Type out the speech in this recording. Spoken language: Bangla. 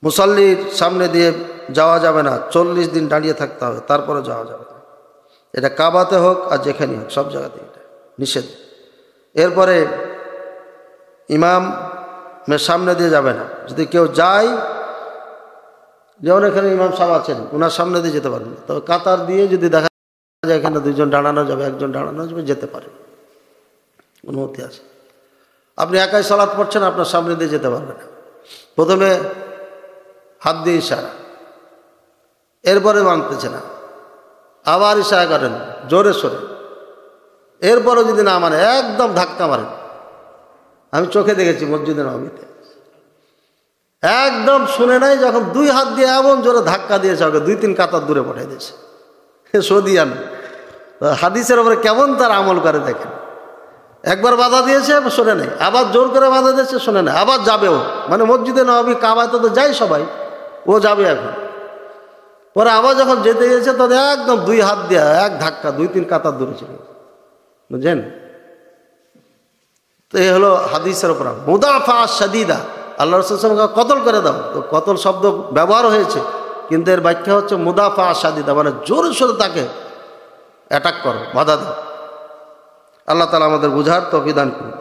মুসাল্লির সামনে দিয়ে যাওয়া যাবে না, 40 দিন দাঁড়িয়ে থাকতে হবে, তারপরে যাওয়া যাবে না। এটা কাবাতে হোক আর যেখানেই হোক, সব জায়গাতে এটা নিষেধ। এরপরে ইমামের সামনে দিয়ে যাবে না। যদি কেউ যায়, যেমন এখানে ইমাম সাহেব আছেন, ওনার সামনে দিয়ে যেতে পারেন, তবে কাতার দিয়ে যদি দেখা যায় এখানে 2 জন দাঁড়ানো যাবে, 1 জন দাঁড়ানো যাবে, যেতে পারে, অনুমতি আছে। আপনি একাই সালাত পড়ছেন, আপনার সামনে দিয়ে যেতে পারবেন না। প্রথমে হাত দিয়ে ইশারা, এরপরে মানতেছে না, আবার ইশারা করেন জোরে সোরে, এরপরও যদি না মানে একদম ধাক্কা মারেন। আমি চোখে দেখেছি মসজিদে নববীতে, একদম শুনে নাই, যখন 2 হাত দিয়ে এমন জোরে ধাক্কা দিয়েছে, ওকে 2-3 কাতার দূরে পাঠিয়ে দিয়েছে। সদিয়ান হাদিসের ওপরে কেমন তার আমল করে দেখেন। একবার বাধা দিয়েছে, শোনে নাই, আবার জোর করে বাধা দিয়েছে, শোনে নাই, আবার যাবেও। মানে মসজিদে নববী কাবায় তো যাই সবাই, ও যাবে এখন। পরে আবার যখন যেতে গিয়েছে, তাদের একদম 2 হাত দিয়ে এক ধাক্কা 2-3 কাতার দূরে ছিল, বুঝলেন? তো এই হলো হাদিসের ওপর মুদাফা শাদীদা। আল্লাহ রাসূল সাল্লাল্লাহু আলাইহি ওয়াসাল্লাম কতল করে দাও, তো কতল শব্দ ব্যবহার হয়েছে, কিন্তু এর ব্যাখ্যা হচ্ছে মুদাফা শাদীদা, মানে জোরে সোরে তাকে অ্যাটাক করো, বাধা দাও। আল্লাহ তাআলা আমাদের বুঝার তৌফিক দান করুন।